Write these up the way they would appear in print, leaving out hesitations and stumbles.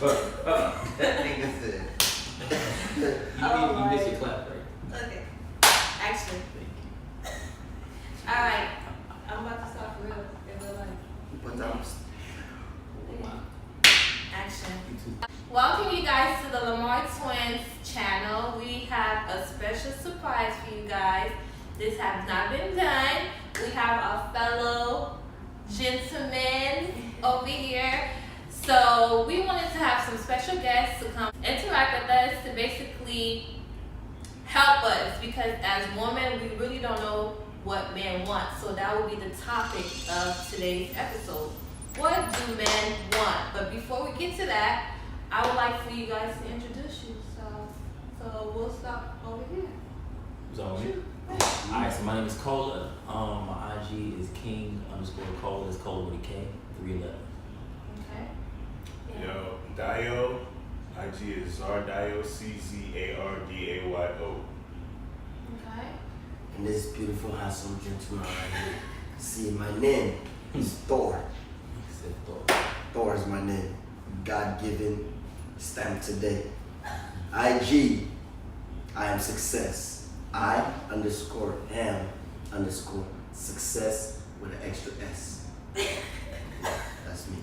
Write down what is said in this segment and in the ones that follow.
That nigga said. You missed your clap, right? Okay. Action. Alright. I'm about to start for real. In real life. But that was. Action. Welcome you guys to the Lamar Twins channel. We have a special surprise for you guys. This has not been done. We have a fellow gentleman over here. So we wanted to have some special guests to come interact with us to basically help us, because as women we really don't know what men want. So that will be the topic of today's episode. What do men want? But before we get to that, I would like for you guys to introduce you. So we'll start over here. Who's on me? Alright, so my name is Cola. My IG is King_Cola. It's Cola with a K, 311. Okay. Yeah. Yo, Dio. IG is Zardayo, CZARDAYO. Okay. And this beautiful, handsome gentleman right here. See, my name is Thor. Said Thor. Thor is my name. God-given, stamped today. IG, I am success. I_am_success with an extra S. That's me.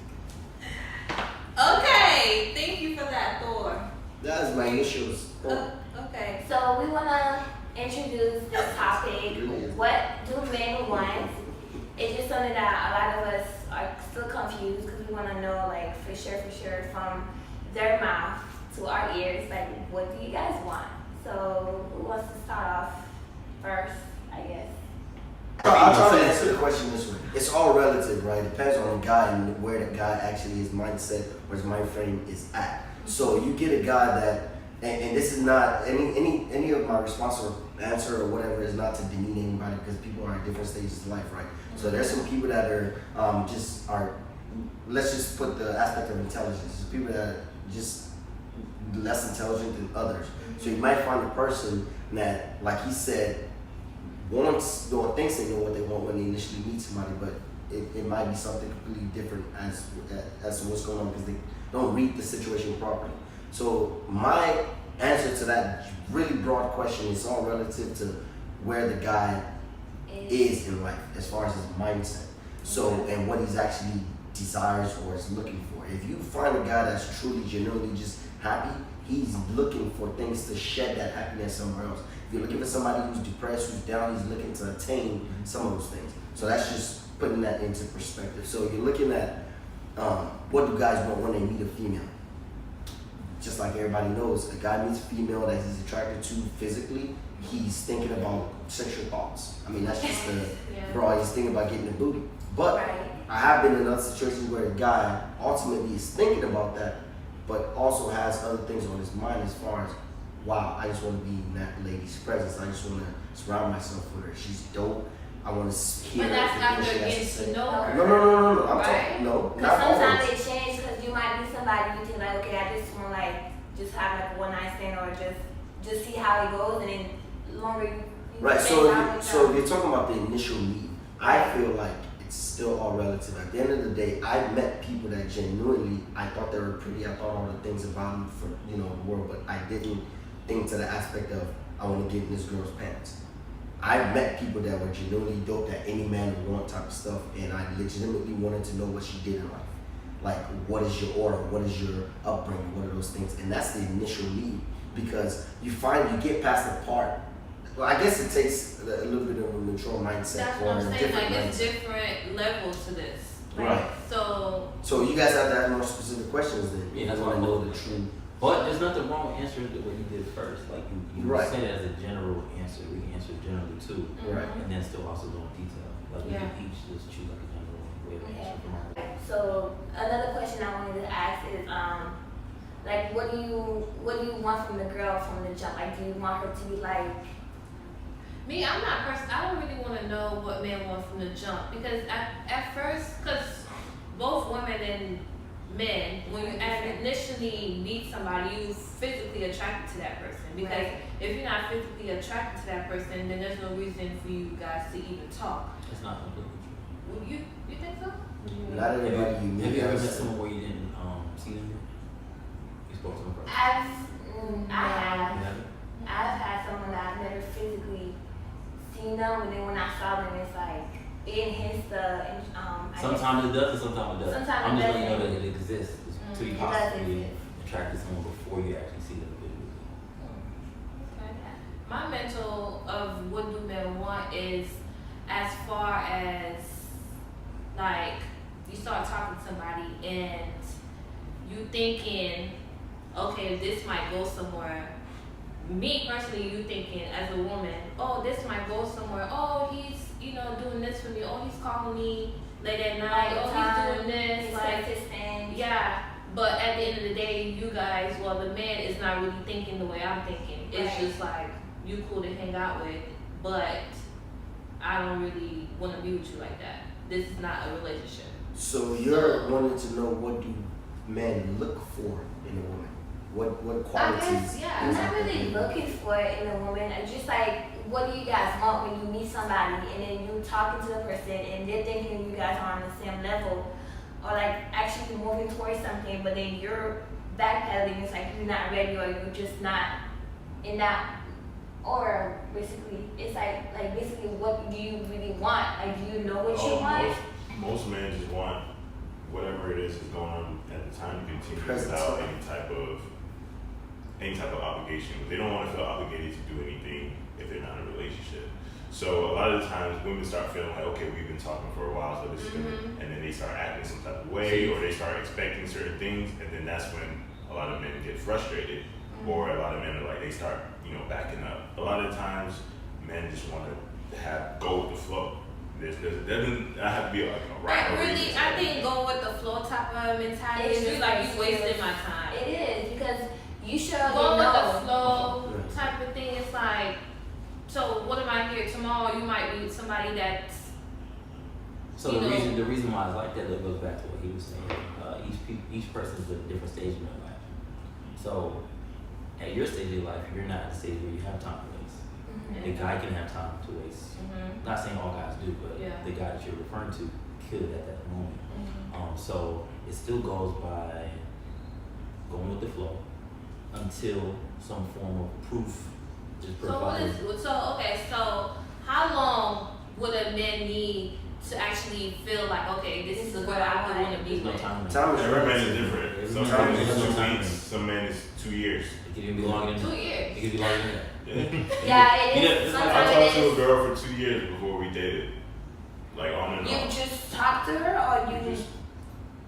Okay. Thank you for that, Thor. That's my initials. Thor. Okay. So we want to introduce this topic, what do men want? It's just something that a lot of us are still confused because we want to know, like, for sure, from their mouth to our ears, like, what do you guys want? So who wants to start off first, I guess? I'll try to answer the question this way. It's all relative, right? It depends on the guy and where the guy actually, his mindset or his mind frame is at. So you get a guy that, and this is not any of my response or answer or whatever is not to demean anybody, because people are at different stages of life, right? So there's some people that are let's just put the aspect of intelligence. There's people that are just less intelligent than others. So you might find a person that, like he said, wants or thinks they know what they want when they initially meet somebody, but it might be something completely different as to what's going on, because they don't read the situation properly. So my answer to that really broad question is all relative to where the guy is in life as far as his mindset. So, and what he's actually desires or is looking for. If you find a guy that's truly, genuinely just happy, he's looking for things to shed that happiness somewhere else. If you're looking for somebody who's depressed, who's down, he's looking to attain some of those things. So that's just putting that into perspective. So you're looking at what do guys want when they meet a female? Just like everybody knows, a guy meets a female that he's attracted to physically, he's thinking about sexual thoughts. I mean, that's just the bro, he's thinking about getting a booty. But I have been in other situations where the guy ultimately is thinking about that, but also has other things on his mind as far as, wow, I just want to be in that lady's presence. I just want to surround myself with her. She's dope. I want to hear her. But that's after getting to know her. No. I'm talking, no. Because sometimes they change, because you might be somebody you think, like, okay, I just want, like, just have like a one night stand, or just see how it goes, and then longer you right. So if you're talking about the initial meet, I feel like it's still all relative. At the end of the day, I met people that genuinely I thought they were pretty. I thought all the things about them for the world, but I didn't think to the aspect of I want to get in this girl's pants. I met people that were genuinely dope, that any man would want type of stuff, and I legitimately wanted to know what she did in life. Like, what is your order? What is your upbringing? What are those things? And that's the initial need, because you get past the part. Well, I guess it takes a little bit of a mature mindset. That's what I'm saying. Like, it's different levels to this. Right. So you guys have to have more specific questions then. Yeah, that's want to what know the truth. But there's nothing wrong with answering the way you did first. Like, you right. said it as a general answer. We can answer generally too. Right. And then still also go in detail. Like, we can each just choose like a general way of answering from our way. So another question I wanted to ask is, like, what do you want from the girl from the jump? Like, do you want her to be like? Me, I'm not person. I don't really want to know what men want from the jump, because at first, because both women and men, when you initially meet somebody, you physically attracted to that person. Because if you're not physically attracted to that person, then there's no reason for you guys to even talk. It's not completely true. You, You think so? Not everybody you meet. Have you ever met someone where you didn't see them? didn't hit the Sometimes it does, and sometimes it doesn't. Sometimes I'm it just letting you know doesn't. that it exists. So you It does possibly exist. attracted someone before you actually see them individually. Okay. My mental of what do men want is as far as like you start talking to somebody and you thinking, okay, this might go somewhere. Me personally, you thinking as a woman, oh, this might go somewhere. Oh, he's doing this for me. Oh, he's calling me late at night. Oh, he's doing this. Yeah. But at the end of the day, you guys, well, the man is not really thinking the way I'm thinking. It's Right. just like you cool to hang out with, but I don't really want to be with you like that. This is not a relationship. So you're wanting to know, what do men look for in a woman? What qualities? I guess, yeah. I'm not really looking for it in a woman. I'm just like, what do you guys want when you meet somebody and then you talking to the person and they're thinking you guys are on the same level, or like actually moving towards something, but then you're backpedaling. It's like you're not ready, or you're just not in that. Or basically, it's like basically, what do you really want? Like, do you know what you want? Most men just want whatever it is going on at the time to continue Present. without any type of obligation. They don't want to feel obligated to do anything if they're not in a relationship. So a lot of the times women start feeling like, okay, we've been talking for a while, so this is gonna, and then they start acting some type of way, or they start expecting certain things, and then that's when a lot of men get frustrated, or a lot of men are like, they start, backing up. A lot of times men just want to go with the flow. There doesn't have to be like a right or Really, reason. I think going with the flow type of mentality It's is just like like you wasting my time. It is, because you should Going with the know. flow type of thing, it's like, so what am I here tomorrow? You might be with somebody that's So the reason why it's like that goes back to what he was saying. Each person's at a different stage in their life. So at your stage of your life, you're not at the stage where you have time to waste. The guy can have time to waste. Not saying all guys do, but Yeah. the guy that you're referring to could at that moment. So it still goes by going with the flow until some form of proof is provided. So how long would a man need to actually feel like, okay, this is the girl I would want to be There's no with? time limit. Time is Every man is different. Some Time men is is no 2 time weeks, limit. some men is 2 years. It could even be longer than 2 that. years. It could be longer than that. Yeah, it Yeah, is. it's like I Sometimes talked to it a is. girl for 2 years before we dated. Like on and You off. just talk to her, or you just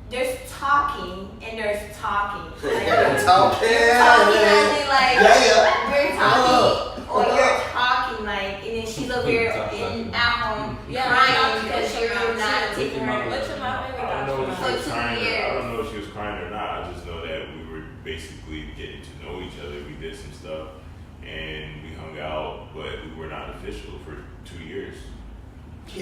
there's talking and there's talking. Like, Talking. talking as in, like Yeah. we're talking, or you're talking like, and then she's over here at home crying because you're not taking her. What's your my favorite I don't know if she was For 2 crying. I years. don't know if she was crying or not. I just know that we were basically getting to know each other. We did some stuff and we hung out, but we were not official for 2 years. So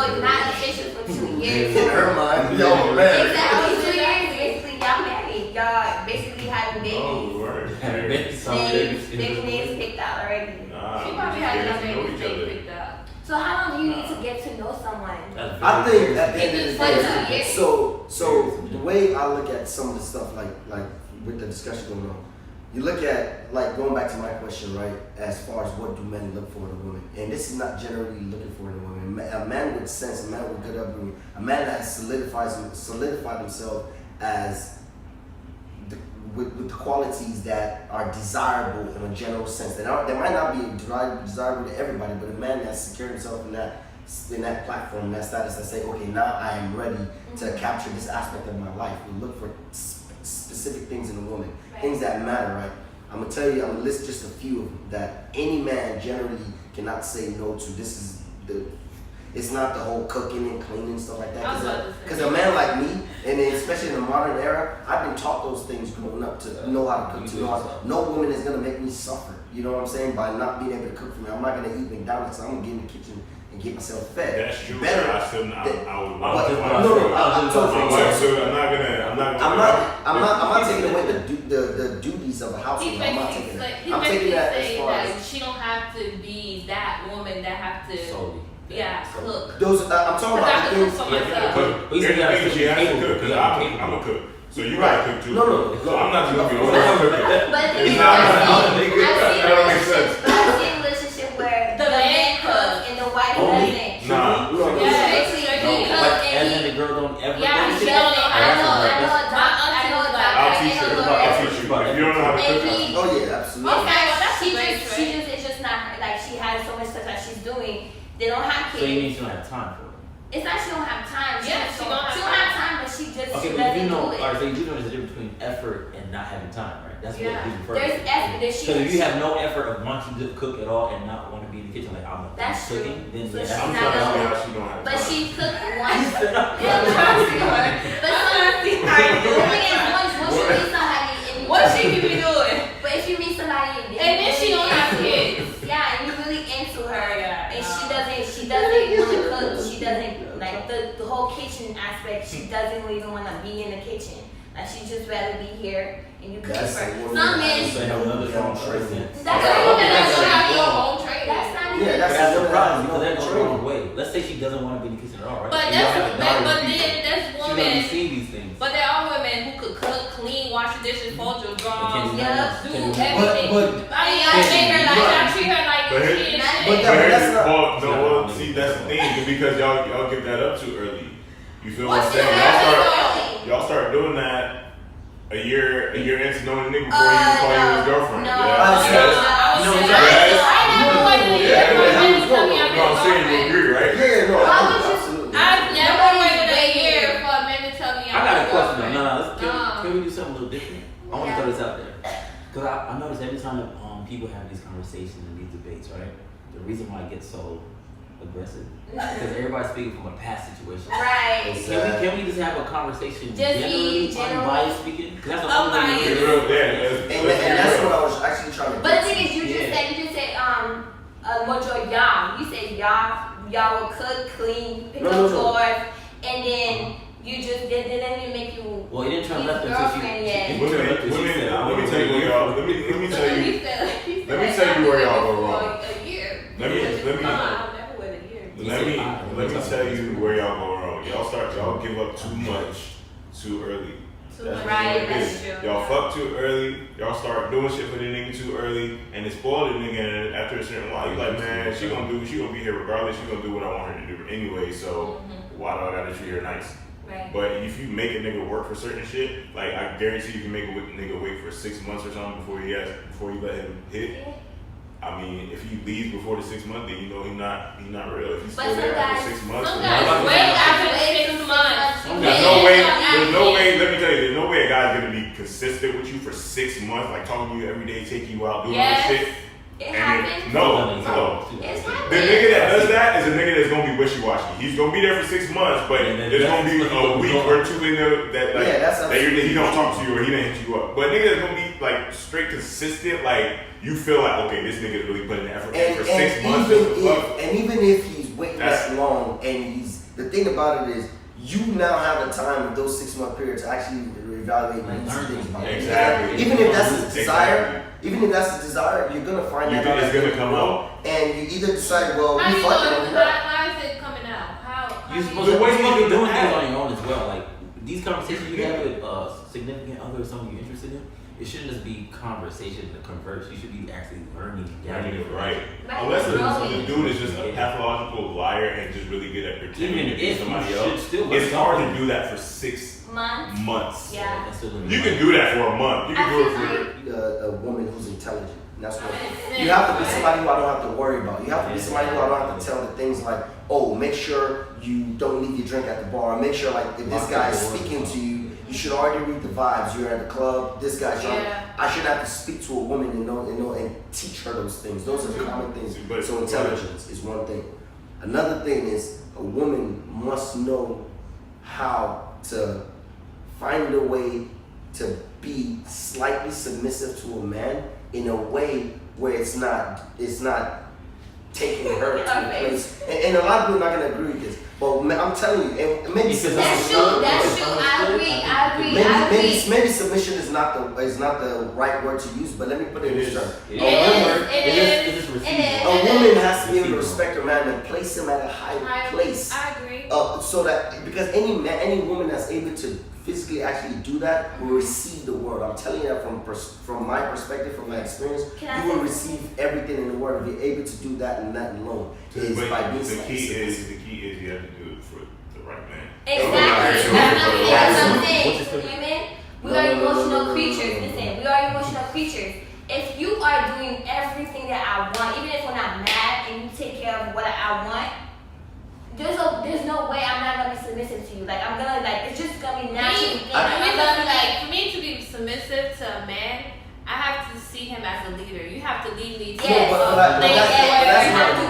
it's not official for 2 years. In her mind, y'all married. Exactly, 2 years. Basically, y'all married. Y'all basically having No, we babies. weren't. Some Names, babies. baby names picked out already. Nah, She we probably just had getting enough to know babies each other. picked up. So how long do you need to get to know someone? I think at the end of the For 2 day, years. so the way I look at some of the stuff, like with the discussion going on, you look at, like, going back to my question, right, as far as what do men look for in a woman, and this is not generally looking for in a woman. A man with sense, a man with good upbringing, a man that has solidified himself as with the qualities that are desirable in a general sense. They might not be desirable to everybody, but a man that's secured himself in that platform, in that status, that say, okay, now I am ready to capture this aspect of my life. We look for specific things in a woman, things that matter, right? I'm gonna tell you, I'm gonna list just a few of them that any man generally cannot say no to. It's not the whole cooking and cleaning stuff like I was about that. to say. Because a man like me, and then especially in the modern era, I've been taught those things growing up to know how to cook. To know how, no woman is gonna make me suffer. You know what I'm saying? By not being able to cook for me, I'm not gonna eat McDonald's. I'm gonna get in the kitchen and get myself fed. That's true. Better. I still, I would But- want to. I'm Like, so- so I'm not I'm not taking away the duties of a household. I'm not taking that. He's I'm taking basically that as saying far that as she don't have to be that woman that have to Solely. cook. those. I'm talking Because I about the could cook things. for Yeah, myself. but Here's the thing, she has to cook, because I'm a cook. So you gotta cook too. No. So I'm not just gonna be the one cooking. But the thing is, Nah, I've seen that don't make sense. relationships where The the man man cooks cooks. and the wife Only- doesn't. Nah. No. Yeah. Basically, a about lawyer. I'll teach you. If you don't know how to cook, And Oh yeah, absolutely. Okay, well that's she great. just, it's just not her. Like she has so much stuff that she's doing. They don't have So you kids. mean she don't have time for it? It's not she don't have time. Yeah, just she don't have she don't have time, but she just Okay, she but doesn't you know, do it. alright, so you know there's a difference between effort and not having time, right? That's Yeah. what you refer There's to. effort. So if you have no effort of wanting to cook at all and not want to be in the kitchen like I'm That's true. cooking, then So yeah, she's I'm that's not trying to gonna- see how she don't have But time. she cooked once. What she could be doing? But if you meet somebody And then she don't have kids. yeah, and you really into her, Yeah. and she doesn't want to cook. She doesn't like the whole kitchen aspect. She doesn't even want to be in the kitchen. Like she just rather be here and you cook That's for the her. woman Some that men, So you have another strong trait. that's That's not even even gonna have your a own trade. That's not even. Yeah, But that's the woman problem that because that has goes no the wrong training. way. Let's say she doesn't want to be in the kitchen at all, right? But And that's y'all have a daughter but with people. then there's She's gonna be women. seeing these things. But there are women who could cook, clean, wash the dishes, fold your drawers, Can't Yeah, do Can't everything. But I mean, y'all treat her like y'all treat her like But a here- kid. But But that's here's not- well, see, that's the thing, because y'all give that up too early. You feel what I'm What's saying? the early? Y'all start doing that a year into knowing the nigga before he even call you his girlfriend. No, Yeah. I Yes. I No, was yes. I never waited a year for a man to tell me I'm You know what I'm saying? You his girlfriend. agree, right? Yeah, no, Why would you- absolutely. I've never Nobody's waited a waiting. year for a man to tell me I'm I got a his question though. girlfriend. No, let's, No. can we do something a little different? I want to Yeah. throw this out there. Because I notice every time that, people have these conversations and these debates, right? The reason why it gets so aggressive because everybody's speaking from a past situation. Right. Can we just have a conversation Just generally, be general. unbiased speaking? 'Cause that's the only way Unbiased. you Be can real, do it. yeah. And that's what I was actually trying to But the get thing to. is, you Yeah. just said, mojo y'all. You said y'all will cook, clean, pick No, up no, no. drawers, and then you just they didn't even make you. Well, you didn't turn His left until she. girlfriend, yeah. she Women, turned left until she women, said, let me tell you where y'all. Let me So tell he you. said, Let me tell you where y'all go wrong. A year. Let me- I'll never wait a year. Let me tell you where y'all go wrong. Y'all give up too much too early. Too That's much. what Right, it that's is. true. Y'all fuck too early. Y'all start doing shit for the nigga too early, and it spoiled the nigga. And after a certain while, you like, man, she gonna be here regardless. She gonna do what I want her to do anyway. So why do I gotta treat her nice? Right. But if you make a nigga work for certain shit, like I guarantee you can make a nigga wait for 6 months or something before you let him hit. I mean, if he leaves before the 6 month, then you know he's not real. If he's But still there some after guys- 6 months, Some then guys he's- wait after 6 months. there's no way. There's no way. Let me tell you, there's no way a guy's gonna be consistent with you for 6 months, like talking to you every day, taking you out, doing Yes. all this shit. It And happens. no. It's The happened. nigga that does that is a nigga that's gonna be wishy-washy. He's gonna be there for 6 months, but And then there's gonna be that's a what week he's or two in there that like Yeah, that's that he don't talk to you or he didn't hit you up. But a nigga that's gonna be like straight consistent, like you feel like okay, this nigga's really putting the effort in for 6 months. Even if he's waiting That's- that long, and the thing about it is, you now have a time with those 6 month periods to actually evaluate and see things about it. Exactly. Even if that's his desire, Exactly. even if that's his desire, you're gonna find You that think out. it's gonna come out? And you either decide, well, How we you fucking know? on her. How is it coming out? How You're you- supposed The to way you're supposed to you be doing do things that. on your own as well. Like these conversations you have with significant other or someone you're interested in, it shouldn't just be conversation to converse. You should be actually learning. Learning it right. Right. Unless the Growing. dude is just a pathological liar and just really good at pretending Even to be if somebody you else, should still it's learn hard to something. do that for 6 Months. months. Yeah. That's still You can do that for a month. You can do it for. A woman who's intelligent. And that's what you have to be somebody who I don't have to worry about. You have to be somebody who I don't have to tell the things like, oh, make sure you don't leave your drink at the bar. Make sure like if this guy is speaking to you, you should already read the vibes. You're at the club. This guy's trying. Yeah. I should have to speak to a woman and know and teach her those things. Those are common things. But- So intelligence is one thing. Another thing is a woman must know how to find a way to be slightly submissive to a man in a way where it's not taking her to a place. And a lot of people are not gonna agree with this, but I'm telling you, and maybe Because That's true. That's true. I agree. maybe submission is not the right word to use, but let me put it in this term. It A woman, It is receiving. a woman has to be able to respect her man and place him at a high place. I agree. So that because any woman that's able to physically actually do that will receive the word. I'm telling you that from my perspective, from my experience, Can I you will say receive everything in the word if you're able to do that and that alone. Is But by being the slightly key submissive. is you have to do it for the right man. Exactly. That's what I'm saying. Women, we are emotional creatures. Listen, we are emotional creatures. If you are doing everything that I want, even if when I'm mad and you take care of what I want, there's no way I'm not gonna be submissive to you. Like I'm gonna it's just gonna be natural. For me to be submissive to a man, I have to see him as a leader. You have to lead me to you have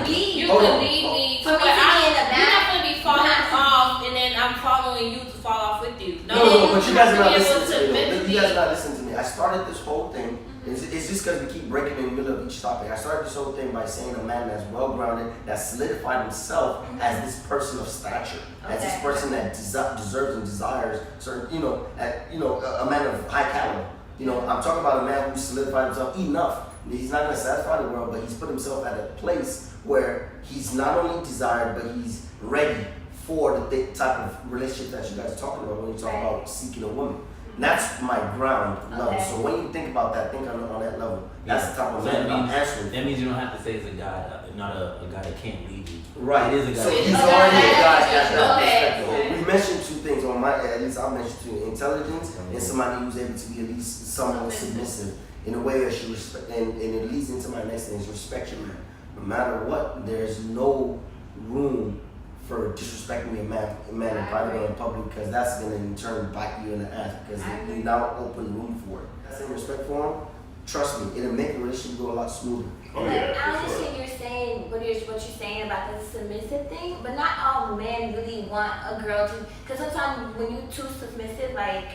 to lead. You can lead me to where you're not gonna be falling off and then I'm following you to fall off with you. No, but you guys are not listening to me. You guys are not listening to me. I started this whole thing. It's just because we keep breaking in the middle of each topic. I started this whole thing by saying a man that's well grounded, that solidified himself as this person of stature, as this person that deserves and desires certain, a man of high caliber. I'm talking about a man who solidified himself enough. He's not going to satisfy the world, but he's put himself at a place where he's not only desired, but he's ready for the type of relationship that you guys are talking about when you talk about seeking a woman. And that's my ground level. So when you think about that, think on that level. That's the type of man I'm answering. That means you don't have to say it's a guy, not a guy that can't lead you. Right. It is a guy. So he's already a guy at that perspective. We mentioned two things on at least I mentioned two: intelligence and somebody who's able to be at least somewhat submissive in a way that she respect. And it leads into my next thing is respect your man. No matter what, there's no room for disrespecting a man in private or in public, because that's going to in turn bite you in the ass, because you now open room for it. That's in respect for him. Trust me, it'll make the relationship go a lot smoother. Oh yeah, I understand you're saying what you're saying about the submissive thing, but not all men really want a girl to. Because sometimes when you're too submissive, like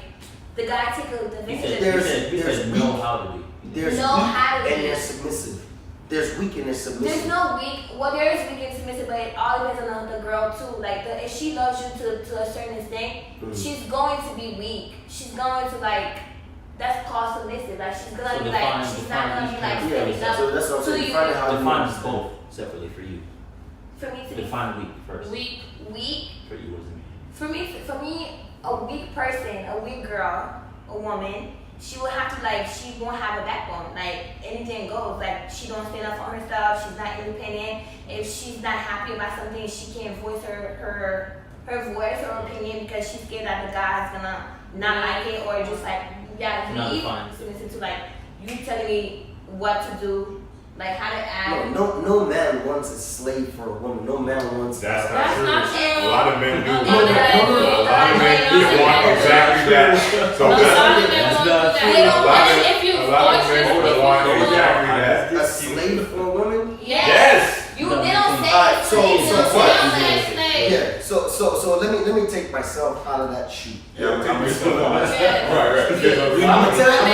the guy take advantage. He said know how to be. There's know how to be. And there's submissive. There's weak and there's submissive. There's no weak. Well, there is weak and submissive, but it all depends on the girl too. Like if she loves you to a certain extent, she's going to be weak. She's going to that's called submissive. Like she's gonna be she's not gonna be steady up. So that's what I'm saying. Define both separately for you. For me to define weak first. Weak. For you, what does it mean? For me, a weak person, a weak girl, a woman, she will have to she won't have a backbone. Like anything goes. Like she don't stand up for herself. She's not independent. If she's not happy about something, she can't voice her voice or opinion because she's scared that the guy's gonna not like it or just leave. Listen to you telling me what to do, how to act. No man wants a slave for a woman. No man wants. That's not true. A lot of men do. No. A lot of men do want exactly that. So a lot of men would want exactly that. A slave for a woman? Yes. They don't say Alright, so what? Yeah. So let me take myself out of that shoe. Yeah, I'm gonna Right.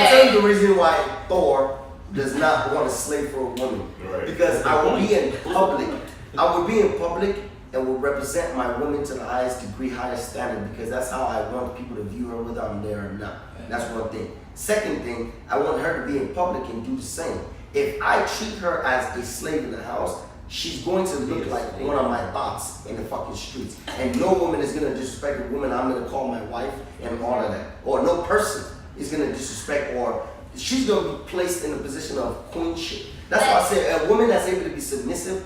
tell you the reason why Thor does not want a slave for a woman. Right. Because I will be in public. I would be in public and will represent my woman to the highest degree, highest standard, because that's how I want people to view her, whether I'm there or not. That's one thing. Second thing, I want her to be in public and do the same. If I treat her as a slave in the house, she's going to look like one of my thoughts in the fucking streets. And no woman is going to disrespect a woman I'm going to call my wife and all of that. Or no person is going to disrespect, or she's going to be placed in a position of queenship. That's why I say a woman that's able to be submissive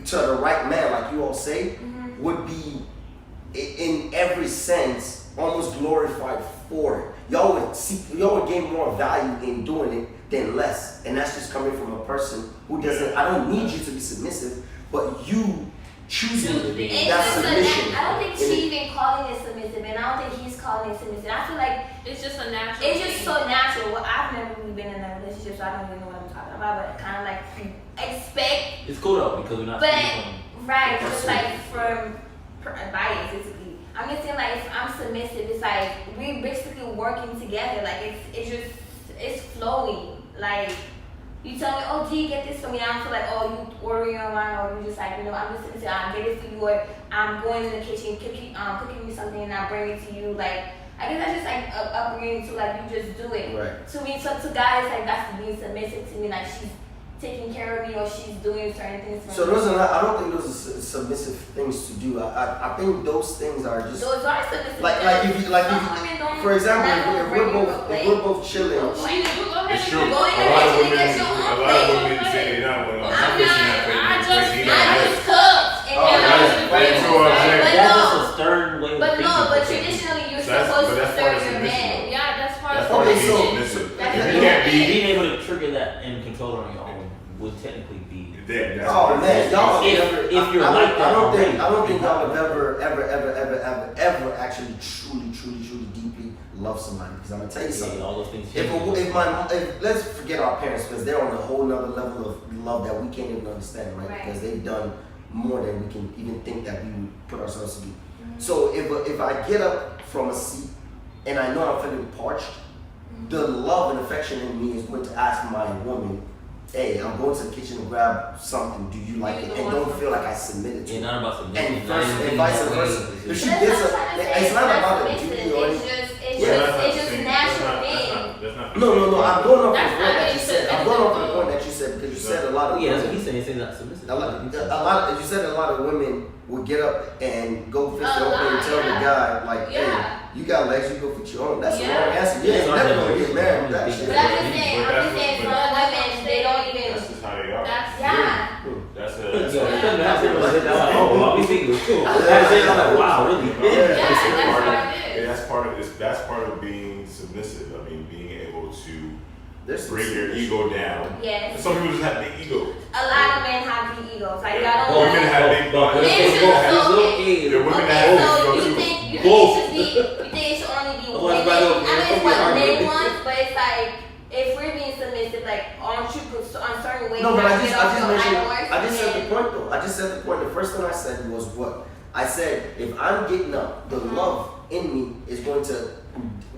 to the right man, like you all say, would be in every sense almost glorified for it. Y'all would gain more value in doing it than less. And that's just coming from a person who doesn't, I don't need you to be submissive, but you choosing to be. That's submission. I don't think she even calling it submissive, and I don't think he's calling it submissive. I feel like it's just a natural. It's just so natural. Well, I've never really been in a relationship, so I don't really know what I'm talking about, but kind of expect. It's cool though, because we're not right, just from bias, basically. I'm just saying, if I'm submissive, it's we're basically working together. It's flowing. You tell me, oh, G, get this for me. I don't feel you ordering online, or you just I'm just submissive. I'll get it for you, or I'm going in the kitchen, cooking you something, and I'll bring it to you. I guess that's just upbringing to you just do it. Right. To me, to guys, that's being submissive to me. She's taking care of me, or she's doing certain things for me. So those are not, I don't think those are submissive things to do. I think those things are just those are submissive. If you for example, if we're both chilling. It's true. A lot of women say they're not going to I just cooked. That's a stern way of thinking. But traditionally you're supposed to serve your man. Yeah, that's part of Okay, being so- submissive. That's If a you can't be, being able to trigger that and control it on your own would technically be. that's Oh man, y'all If- never. if you're I like that don't already. think y'all have ever actually truly deeply love somebody. Because I'm gonna tell you something. All those things. If let's forget our parents because they're on a whole nother level of love that we can't even understand, right? Right. Because they've done more than we can even think that we would put ourselves to do. So if I get up from a seat and I know I'm feeling parched, the love and affection in me is going to ask my woman, hey, I'm going to the kitchen to grab something. Do you like it? And don't feel like I submitted to Yeah, it. not about submission. And vice versa. If she gets it's not about a duty or anything. It's just natural thing. No. I'm going off the That's point not that you being said. I'm going off the point that you said because you said a lot of Yeah, that's what he's saying. He's saying not submissive. a lot. You said a lot of women would get up and go fix A their own thing and lot, tell the yeah. guy like, Yeah. hey, you got legs, you go fix your own. That's the Yeah. wrong answer. You ain't never gonna get married with that shit. But I'm just saying, some women, they don't even. That's just how they are. Yeah. That's Oh, well, we think it was cool. I'm like, wow, really? that's how it is. That's part of being submissive. I mean, being able to There's some bring your serious ego down. Yes. Some people just have big ego. A lot of men have big egos. Like, y'all don't Women have big bodies. Men should The women that Okay, have so big you egos. think it should only be women? I mean, it's what men want, but it's like if we're being submissive, like on certain ways. No, but I just just said the point though. I just said the point. The first thing I said was what? I said if I'm getting up, the love in me is going to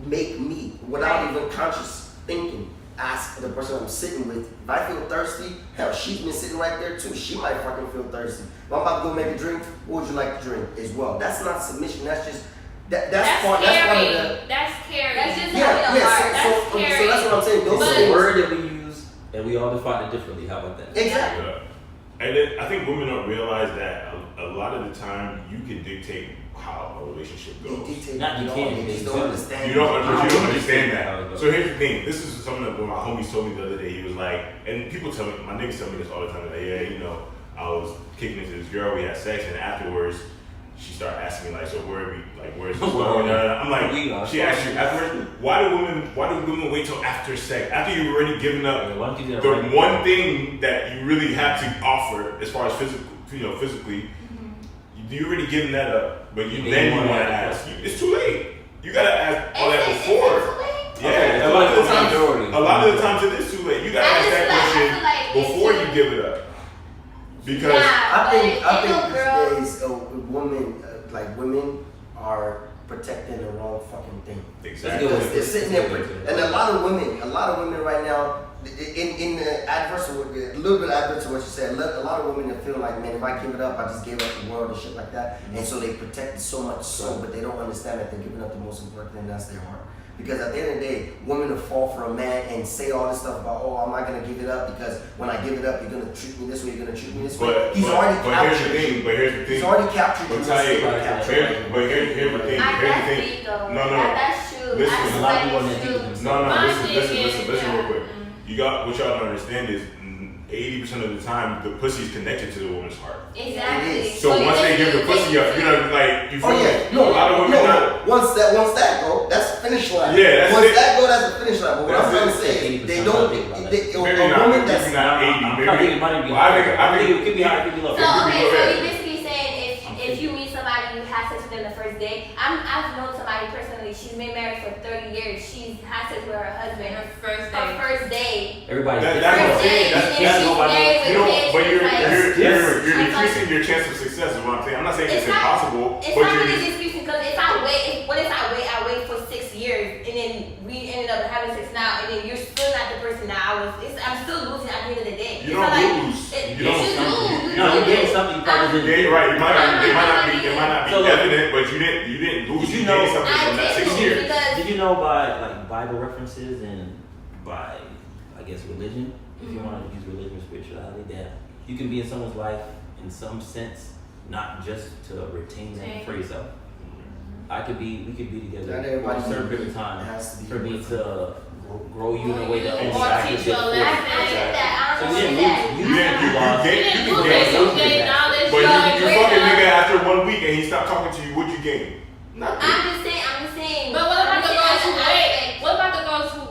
make me, without even conscious thinking, ask the person I'm sitting with. If I feel thirsty, hell, she's been sitting right there too. She might fucking feel thirsty. If I'm about to go make a drink, what would you like to drink as well? That's not submission. That's just that's part of the. That's caring. That's just Yeah. So that's what I'm saying. Those But- It's a things. word that we use, and we all define it differently. How about that? Exactly. Yeah. And then I think women don't realize that a lot of the time you can dictate how a relationship goes. Not you can't, They just you don't do. understand. You don't understand How it that. goes. So here's the thing. This is something that one of my homies told me the other day. He was like, and people tell me, my niggas tell me this all the time. Like, yeah, you know, I was kicking into this girl, we had sex, and afterwards, she started asking me like, so where's this going? I'm like, she asked you afterwards, why do women wait till after sex? After you've already given up the one thing that you really have to offer as far as physically, you already given that up, but you want to ask. It's too late. You gotta ask all that before. Yeah, a lot of the times it is too late. You gotta ask that question before you give it up. Because I think these days, women are protecting the wrong fucking thing. exactly. Because they're sitting there, and a lot of women right now, in the adverse, a little bit adverse to what you said, a lot of women that feel like, man, if I give it up, I just gave up the world and shit like that, and so they protect it so much but they don't understand that they're giving up the most important thing, that's their heart. Because at the end of the day, women will fall for a man and say all this stuff about, I'm not gonna give it up because when I give it up, you're gonna treat me this way, you're gonna treat me this way. But here's the thing. He's already captured you. But here's the thing. That's true. No. That's true. Listen, I a lot of people that's want true. to listen real quick. You got what y'all don't understand is 80% of the time the pussy is connected to the woman's heart. Exactly. So once they give the pussy up, you know, like you feel a lot of women not. Once that go, that's the finish line. Yeah, that's once it. that go, that's the finish line. But what I'm trying to say is they don't. A woman that's not 80, I think it might be. I think it could be high, it could be low. So you're basically saying if you meet somebody, you have sex with them the first day. I've known somebody personally. She's been married for 30 years. She's had sex with her husband. Her first Her day. first day. Everybody. That's what I'm saying. That's nobody. But you're It's decreasing your chance of success. Is what I'm saying. I'm not saying it's not- impossible. It's but not you're really decreasing because if I wait for 6 years and then we ended up having sex now and then you're still not the person that I'm still losing at the end of the day. You don't lose. You don't. do. No, you getting something you probably didn't. Yeah, right. It might not be So look, evident, but you didn't lose. Did you You know- gained something from that 6 years. Did you know by like Bible references and by I guess religion, if you want to use religion or spirituality, that you can be in someone's life in some sense, not just to retain them for yourself. We could be together for a certain period of time for me to grow you in a way that only I can teach do. you a lesson. I get that. I So understand you that. didn't lose. You gain knowledge. You fucking nigga after 1 week and he stopped talking to you. What'd you gain? Nothing. I'm just saying. But what about the girls who wait? What about the girls who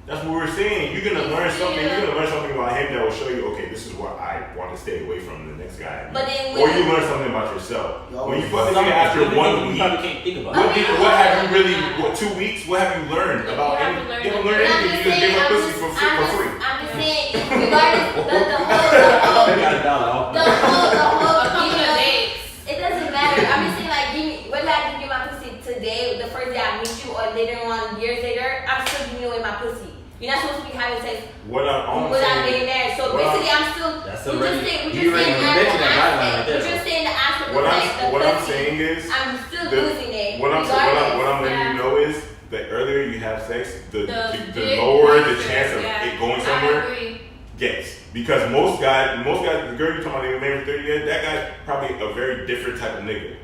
That's what we're saying. You're gonna learn something. You're gonna learn something about him that will show you, okay, this is what I want to stay away from the next guy. But then or you learn something about yourself. When you fuck the nigga after 1 week, you probably can't think about what have you really? What 2 weeks? What have you learned about anything? You haven't learned anything. You just give up pussy for free. I'm just saying, regardless the whole, it doesn't matter. I'm just saying, like, whether I give you my pussy today, the first day I meet you, or later on, years later, I'm still giving you away my pussy. You're not supposed to be having sex without getting married. So basically, I'm still. We're just saying the aspect of like what I'm saying is, I'm still losing it. What I'm letting you know is that earlier you have sex, the lower the chance of it going somewhere gets. Because most guys, the girl you're talking about, they married 30 years, that guy's probably a very different type of nigga.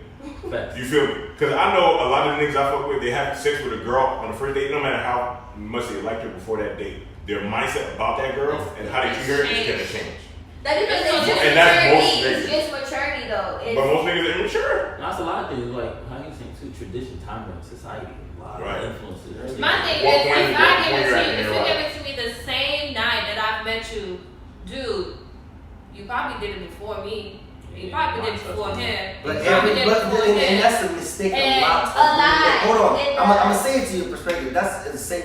You feel me? Because I know a lot of the niggas I fuck with, they have sex with a girl on the first date, no matter how much they liked her before that date. Their mindset about that girl and how they treat her is gonna change. That's because it's just maturity though. But most niggas are immature. That's a lot of things, like how you think too, tradition, time, and society. A lot of influences. My thing is, if you give it to me the same night that I've met you, dude, you probably did it before me. You probably did it before him. And that's a mistake a lot. Hold on, I'm gonna say it to your perspective. That's the same.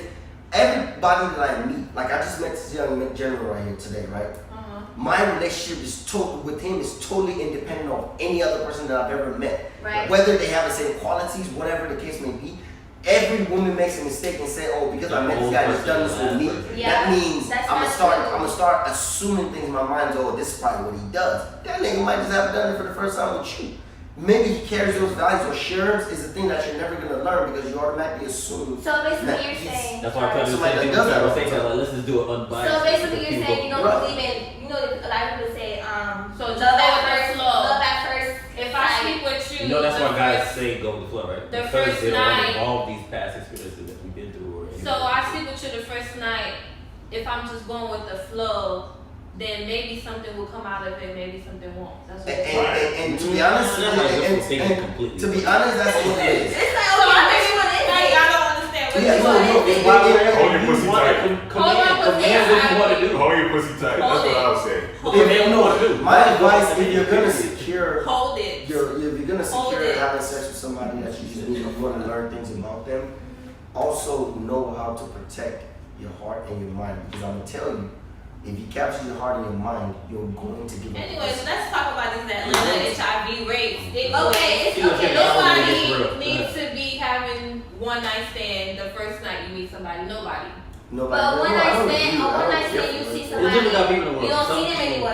Everybody that I meet, like I just met this young gentleman right here today, right? My relationship with him is totally independent of any other person that I've ever met. Right. Whether they have the same qualities, whatever the case may be. Every woman makes a mistake and say, "Oh, because I met this guy, he's done this with me." That means I'm gonna start assuming things in my mind. Oh, this is probably what he does. That nigga might just have done it for the first time with you. Maybe he carries those values or shares is a thing that you're never gonna learn because you automatically assume. So basically, you're saying. That's why I tell you let's just do it unbiased. So basically, you're saying you don't believe in. You know, a lot of people say, so love at first. If I sleep with you, you know that's why guys say go with the flow, right? The because first they don't night. involve these past experiences that we've been through. So I sleep with you the first night. If I'm just going with the flow, then maybe something will come out of it, maybe something won't. That's what and to be honest, that's what it is. It's like, oh, I don't understand what Yeah, Hold your pussy tight. Hold Hold your pussy tight. That's what I was saying. My advice, if you're gonna secure, hold it. if you're gonna secure having sex with somebody that you just you want to learn things about them, also know how to protect your heart and your mind. Because I'm gonna tell you, if you capture your heart and your mind, you're going to give up. Anyways, let's talk about this Atlanta HIV rates. Okay. Nobody needs to be having one night stand the first night you meet somebody. Nobody. But one night stand, you see somebody, you don't see them anymore,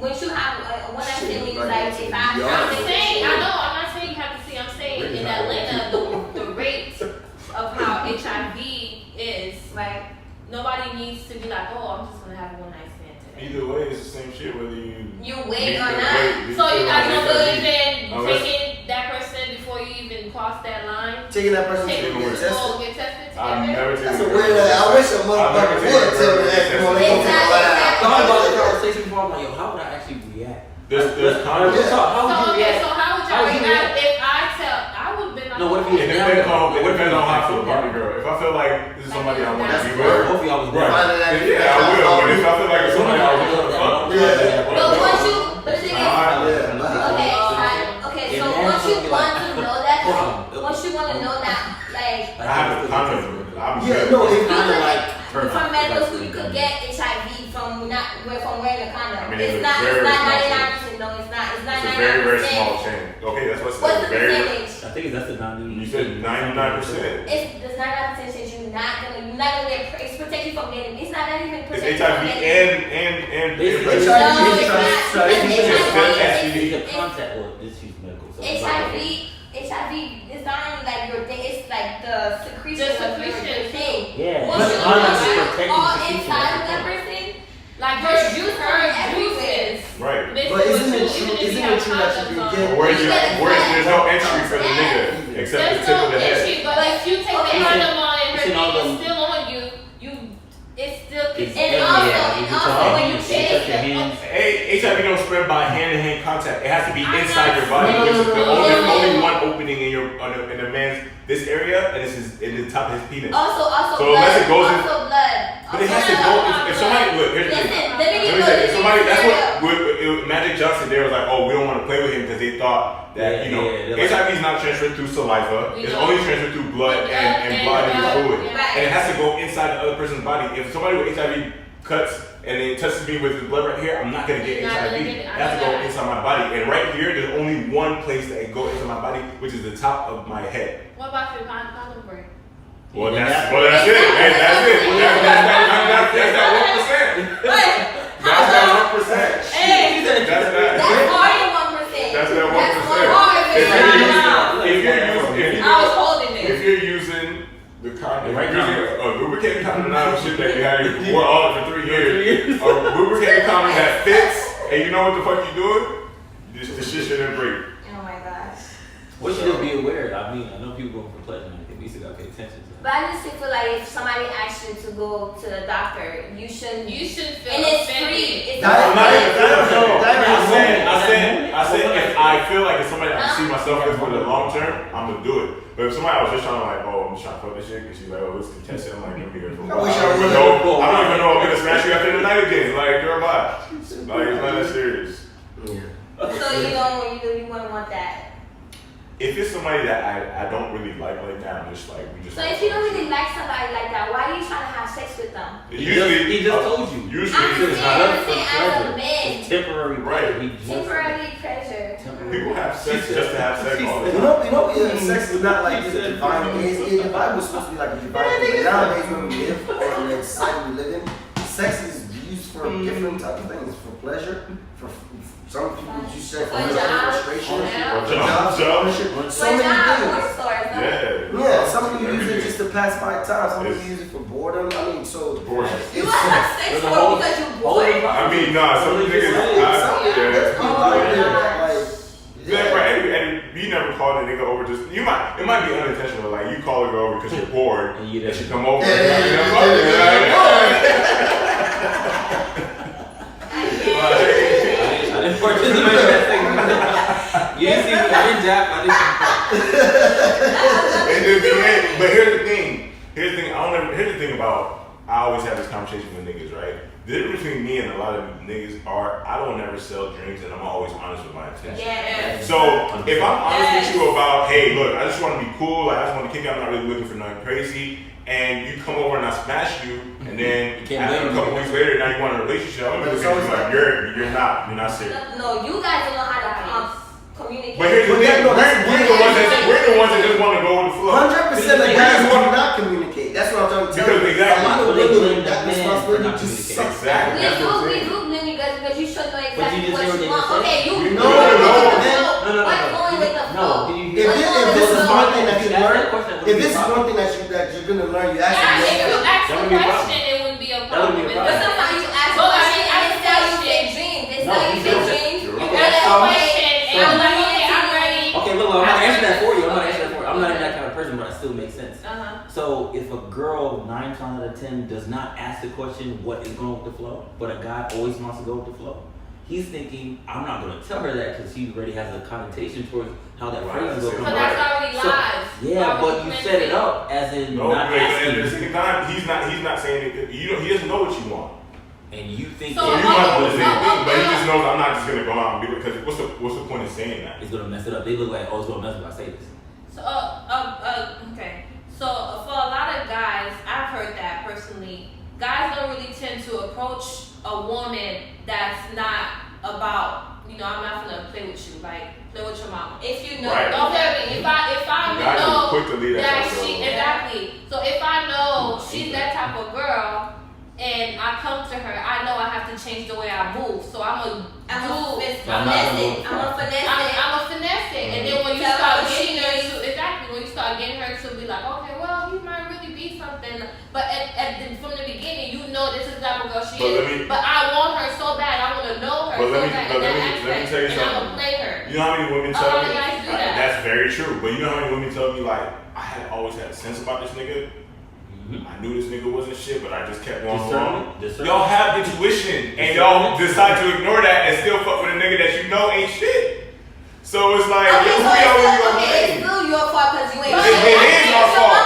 When you have one night stand, when you like, if I'm not saying you have to see. I'm saying in Atlanta, the rates of how HIV is, right? Nobody needs to be like, oh, I'm just gonna have a one night stand today. Either way, it's the same shit whether you wait or not. So you guys don't believe in taking that person before you even cross that line? Taking that person to get tested together? I've never taken That's a weird. I wish a motherfucker would tell me that. I thought about the conversation before. I'm like, yo, how would I actually react? There's kind of. How would you react? So how would y'all react if I would have been like, no, what if you It depends on how I feel about the girl. If I feel like this is somebody I want to be with, both of y'all was there. yeah, I will. But if I feel like it's somebody I want to fuck, but once you, but the thing is, okay, so once you want to know that, once you want to know that, like, I have a confidence. from medical school, you could get HIV from wearing a condom. I mean, It's not 99%. No, it's not. It's not 99%. It's a very, very small chain. Okay, that's what's the very. percentage? I think that's the 90. You said 99%. It's 99% since you're not gonna get. It's protect you from getting. It's not even It's protect HIV you from getting. and It's a contact or this use medical. HIV is not only like your thing, it's like the secretion of your thing. Yeah. Once you know all inside of that person, like her juices. Right. But isn't it true that you can get Where's there's no entry for the nigga except the tip of the head. Entry, but if you take the condom on and her thing is still on you, it's still and also when you touch your hands. HIV don't spread by hand-to-hand contact. It has to be inside your body, which is the only one opening anything in the man's this area, and this is in the top of his penis. Also So blood. unless it goes in, Also blood. but it has to go. If somebody, look, here's the thing. Let me say, if somebody, that's what with Magic Johnson, they was like, oh, we don't want to play with him because they thought that HIV is not transferred through saliva. It's only transferred through blood and bodily fluid, and it has to go inside the other person's body. If somebody with HIV cuts and it touches me with his blood right here, I'm not gonna get HIV. It has to go inside my body, and right here, there's only one place that it go into my body, which is the top of my head. What about your condom break? Well, that's it. That's it. That's that 1%. That's that 1%. Hey, that's more than 1%. That's that 1%. If you're using the condom, a lubricated condom, not shit that you had wore all for 3 years, a lubricated condom that fits, and you know what the fuck you doing, the shit shouldn't break. Oh my gosh. What should just be aware? I mean, I know people going for pleasure, and we still gotta pay attention to that. But I just feel like if somebody asks you to go to the doctor, you shouldn't feel and it's offended. free. It's I said if I feel like it's somebody I can see myself with for the long term, I'm gonna do it. But if somebody I was just trying to like, oh, I'm just trying to fuck this shit, and she's like, oh, let's contest it, I'm like, give me here for a while. I don't even know I'm gonna smash you after the night again. Like, girl, bye. Like, it's not that serious. Yeah. So you wouldn't want that. If it's somebody that I don't really like that, I'm just like, we just. So if you don't really like somebody like that, why are you trying to have sex with them? He just told you. Usually it's not as a man. It's temporary, right? Temporary pleasure. People have sex just to have sex all the You time. know, sex is not like this divine. The Bible is supposed to be like a divine thing. But nowadays, when we live or in the society we live in, sex is used for different type of things, for pleasure, for some people use sex for frustration, for jobs, so many things. Yeah, some people use it just to pass by time. Some people use it for boredom. I mean, so you have sex for because you're bored. I mean, nah, some niggas. You never called a nigga over just. It might be unintentional. Like you call a girl over because you're bored, and she come over. But here's the thing. Here's the thing about. I always have this conversation with niggas, right? The difference between me and a lot of niggas are I don't never sell drinks and I'm always honest with my intentions. Yeah. So if I'm honest with you about, hey, look, I just want to be cool, like I just want to kick out, I'm not really looking for nothing crazy, and you come over and I smash you, and then after a couple weeks later, now you want a relationship, I'm gonna look at you like you're not serious. No, you guys don't know how to communicate. But here's the thing, we're the ones that just want to go with the flow. 100% of guys want to not communicate. That's what I'm trying to tell you. Exactly. A lot of women, that responsibility just sucks. Exactly. We do blame you guys because you should know exactly what you want. Okay, you No. what's going with the flow? If this is one thing that you learn, if this is one thing that you're gonna learn, you actually if you ask the question, it wouldn't be a problem. But sometimes you ask a question and it's how you fit dreams. It's how you fit dreams. You ask a question and I'm like, okay, I'm ready. Okay, look, I'm gonna answer that for you. I'm not that kind of person, but it still makes sense. So if a girl 9 times out of 10 does not ask the question what is going with the flow, but a guy always wants to go with the flow, he's thinking I'm not going to tell her that because he already has a connotation towards how that phrase is going to come. So that's already lies. Yeah, but you set it up as in not asking. At the same time, he's not saying it. He doesn't know what you want. And you think so you might know the same thing, but he just knows I'm not just gonna go out and do it because what's the point of saying that? It's gonna mess it up. They look like, oh, it's gonna mess up if I say this. So okay. So for a lot of guys, I've heard that personally. Guys don't really tend to approach a woman that's not about, I'm not gonna play with you, like play with your mama. If you know, right. Don't play with me. If I know that exactly. So if I know she's that type of girl. And I come to her, I know I have to change the way I move. So I'm gonna finesse it. And then when you start getting her to be like, okay, well, you might really be something. But from the beginning, you know this is the type of girl she is. But I want her so bad. I want to know her so bad in that aspect. And I'm gonna play her. You know how many women tell me? Guys do that. That's very true. But you know how many women tell me like, I had always had sense about this nigga. I knew this nigga wasn't shit, but I just kept going along. Y'all have intuition, and y'all decide to ignore that and still fuck with a nigga that you know ain't shit. So it's like, it's still your fault because you ain't. It is our fault.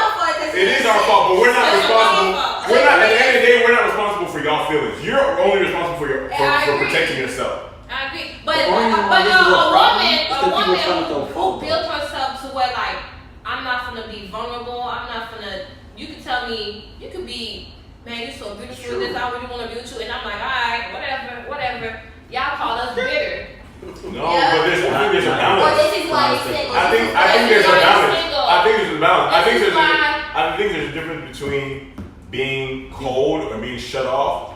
It is our fault, but we're not responsible. We're not. At the end of the day, we're not responsible for y'all feelings. You're only responsible for protecting yourself. I agree, but a woman who built herself to where like I'm not gonna be vulnerable. I'm not gonna. You can tell me. You could be. Man, you're so beautiful. This I really want to be with you, and I'm like, all right, whatever. Y'all call us bitter. No, but I think there's a balance. Or this is why you're single. I think there's a balance. I think there's a balance. I think there's a difference between being cold or being shut off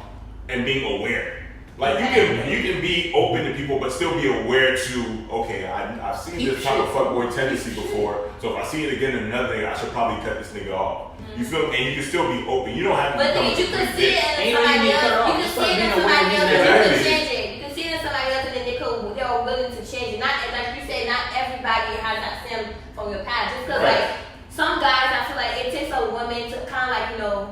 and being aware. Like you can be open to people, but still be aware to okay. I've seen this type of fuckboy tendency before, so if I see it again in another thing, I should probably cut this nigga off. You feel, and you can still be open. You don't have to. But then you can see it in somebody else. You can see it in somebody else and they could change it. You can see it in somebody else and then they're willing to change it. Not like you said, not everybody has that stem from your past. Just because like some guys, I feel like it takes a woman to kind of like to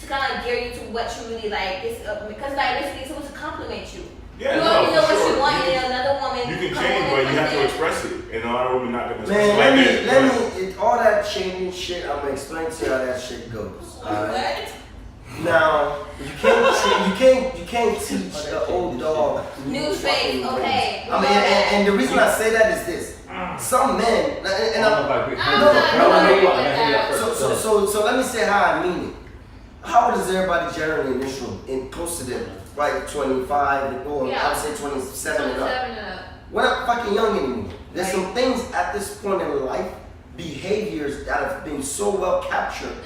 kind of gear you to what you really like. Because like basically it's supposed to compliment you. Yeah, you already know what you want, and another woman. You can change, but you have to express it, and a lot of women not gonna express it. Man, let me, all that changing shit. I'm gonna explain to you how that shit goes. Alright. Now, you can't teach the old dog new traits. Okay. I mean, and the reason I say that is this: some men, and so let me say how I mean it. How old is everybody generally in this room? In close to them. Right, 25, or I would say 27 and up. We're not fucking young anymore. There's some things at this point in life, behaviors that have been so well captured.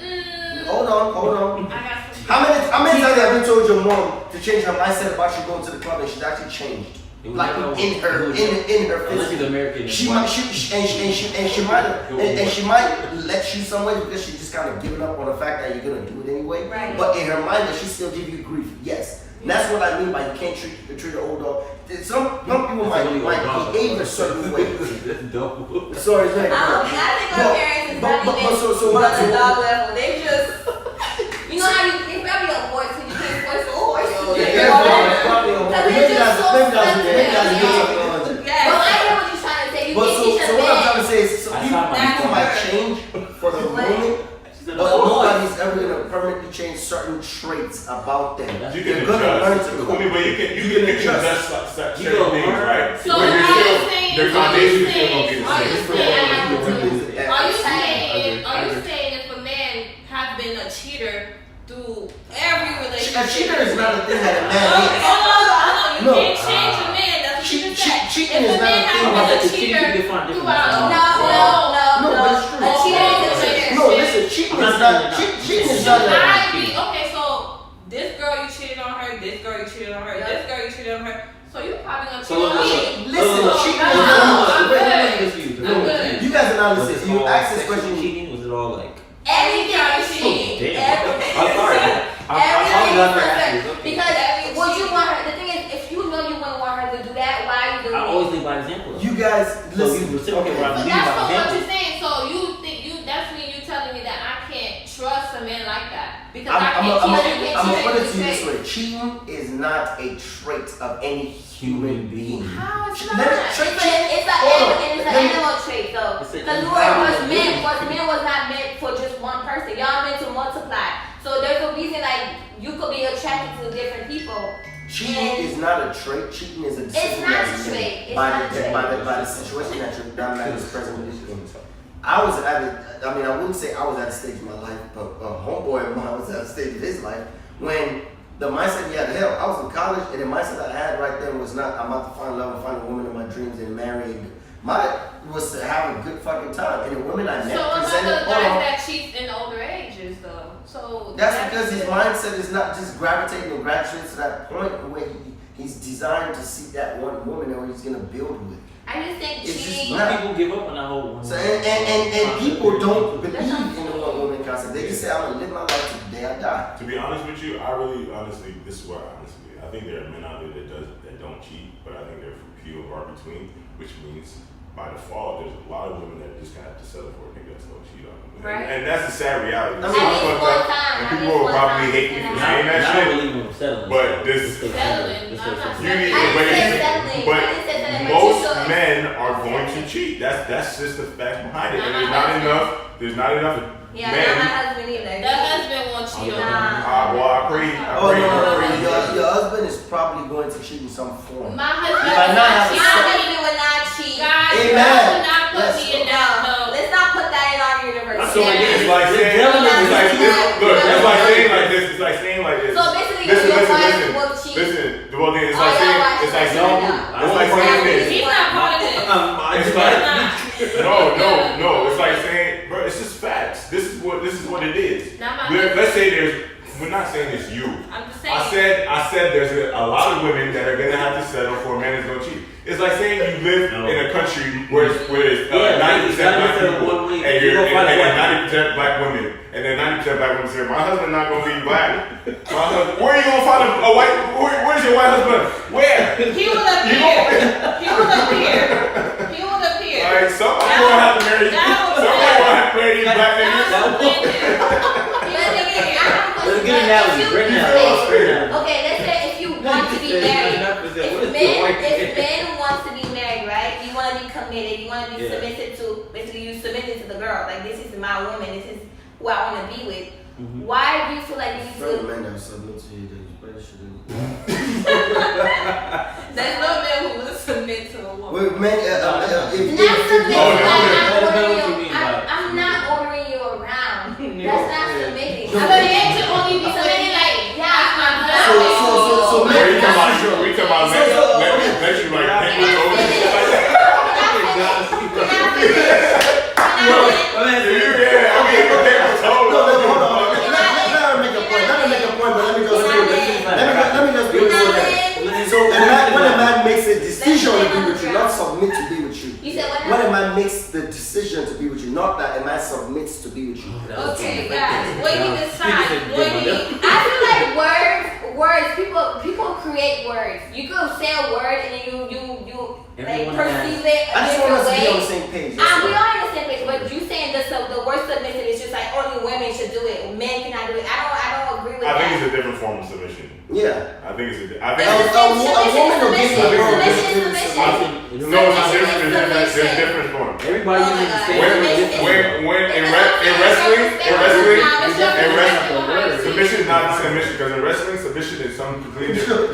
Hold on. How many times have you told your mom to change her mindset about you going to the club and she's actually changed? Like in her physical. She might let you somewhere because she's just kind of giving up on the fact that you're gonna do it anyway. Right. But in her mind, that she still give you grief. Yes. And that's what I mean by you can't treat an old dog. Some people might behave a certain way. Sorry, I think our parents is not even on the dog level. They just, you know how it's probably a horse because you can't force a horse. Maybe that's But I know what you're trying to say. You can't teach a so what I'm trying to man. say is people might change for the moment. But nobody's ever gonna permanently change certain traits about them. You're gonna learn to cope. But you can adjust like certain things, right? So are you saying? Their foundation is still gonna be the same. Are you saying if a man has been a cheater through every relationship? A cheater is not a thing that a man is. Hold on. You can't change a man. That's what you said. Cheating is not a thing that a cheater throughout. No. A cheater is a cheater. No, listen, cheating is not. Okay, so this girl you cheated on her, this girl you cheated on her, this girl you cheated on her. So you probably gonna cheat on me. Listen, cheating is not. You guys are not listening. You asked this question. Cheating, was it all like? Everything is cheating. I'm sorry. Because would you want her? The thing is, if you know you wouldn't want her to do that, why are you doing it? I always lead by example. You guys listen. Okay, So that's what you're saying. So you think that's when you're telling me that I can't trust a man like that because I'm gonna put it to you this way: cheating is not a trait of any human being. How it's It's not? It's an animal trait though. Because men was not meant for just one person. Y'all meant to multiply. So there's a reason like you could be attracted to different people. Cheating is not a trait. Cheating is a decision that's made by the situation that you're that is present with this thing. I wouldn't say I was at a stage in my life, but a homeboy of mine was at a stage of his life when the mindset he had. Hell, I was in college, and the mindset that I had right then was not I'm about to find love and find a woman of my dreams and marry. Mine was to have a good fucking time, and the women I met presented. So guys that cheat in older ages, though. So that's because his mindset is not just gravitating and graduating to that point where he's designed to see that one woman that he's gonna build with. I just think cheating. People give up on that whole one. So and people don't believe in the one woman concept. They just say I'm gonna live my life to the day I die. To be honest with you, honestly, this is what I think there are men out there that don't cheat, but I think they're few and far between, which means by default, there's a lot of women that just kind of have to settle for a nigga that's gonna cheat on them. Right. And that's the sad reality. I mean, And people will probably hate me for saying that shit. But this, settling. you need, I didn't say settling. I didn't say settling. most men are going to cheat. That's just the fact behind it. And there's not enough Yeah, men. not my husband either. The husband won't cheat on you. Well, I agree. Your husband is probably going to cheat in some form. My husband You might not have My husband would not cheat. Guys, Amen. will not put Yes. me in that boat. Let's not put that in our universe. So it's like saying, it's like saying like this. So basically, your wife will cheat. Listen, Dieuvaldine, it's like saying this. He's not part of this. It's like no. It's like saying, bro, it's just facts. This is what it is. Let's say we're not saying it's you. I'm just saying. I said there's a lot of women that are gonna have to settle for a man that's gonna cheat. It's like saying you live in a country where it's 90% black people and you're 90% black women, and then 90% black women say, my husband not gonna be black. Where are you gonna find a white? Where's your white husband? Where? He will appear. Like somebody gonna have to marry. Somebody gonna have to marry these black niggas. Let's get an analogy. Great analogy. Okay, let's say if you want to be married, if men wants to be married, right? You want to be committed. You want to be submissive to. Basically, you submitted to the girl. Like, this is my woman. This is who I want to be with. Why do you feel like you need For to? the men that submit to you, they shouldn't. There's no man who will submit to a woman. With men, I'm not ordering you around. That's not submitting. But men should only be submitting like, that's my husband. So We come out let you like hang with over. When a man makes a decision to be with you, not submit to be with you. You said what? When a man makes the decision to be with you, not that a man submits to be with you. Okay, guys, what you decide? I feel like words. People create words. You could say a word and then you like perceive it a I just want different us to be on way. the same page. We are on the same page, but you saying the word submissive is just like only women should do it. Men cannot do it. I don't agree with that. I think it's a different form of submission. Yeah. I think it's a a woman will give you No, it's not different. There's different forms. Everybody uses the same When in wrestling, submission is not submission, because in wrestling, submission is something completely different.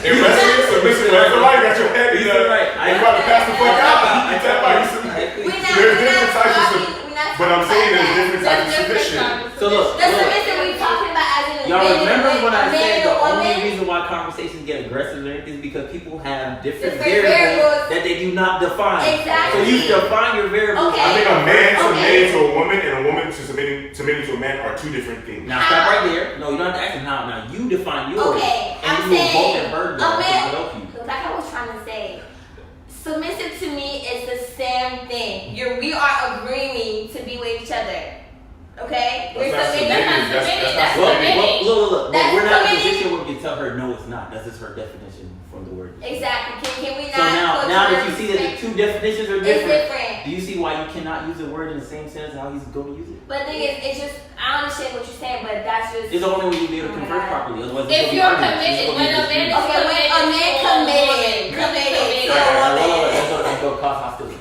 In wrestling, submission, when somebody got your head in the, you about to pass the fuck out, you tap out, you submit. There's different types of submission. But I'm saying there's different types of submission. So look, the submission we talking about as in y'all remember when I said the only woman? reason why conversations get aggressive is because people have different variables that they do not define. Exactly. So you define your variables. Okay. I think a man submitting to a woman and a woman submitting to a man are two different things. Now stop right there. No, you don't have to ask him how. Now you define yours. Okay, and I'm you saying both at bird a man. help you. Like I was trying to say, submissive to me is the same thing. We are agreeing to be with each other. Okay? We're submitting. That's Look, submitting. look. That's We're not in a submitting. position where we can tell her no, it's not. That's just her definition from the word. Exactly. Can we not? So go now to that you see that the two definitions are it's different, different. do you see why you cannot use a word in the same sense how he's going to use it? But the thing is, it's just I understand what you're saying, but that's just. It's the only way you'll be able to converse properly. Otherwise, If you're committed, when a man is committed to a woman. Let's go cause hostility.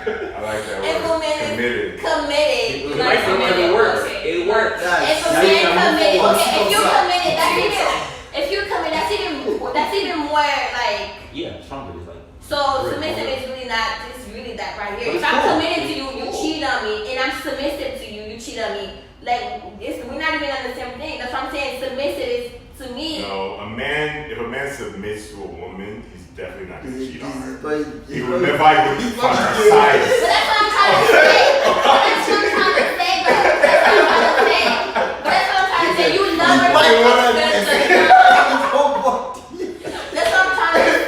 I like that If word. woman is Committed. committed. It works. It works. If a man committed, okay, if you're committed, that's even more like. Yeah, stronger is like. So submissive is really not. It's really that right here. If I'm committed to you, you cheat on me, and I'm submissive to you, you cheat on me. Like we're not even on the same thing. That's what I'm saying. Submissive is to me. No, if a man submits to a woman, he's definitely not going to cheat on her. But He would never find her side. But that's what I'm trying to say. That's what I'm trying to say, bro. That's what I'm trying to say. You never That's what I'm trying to say.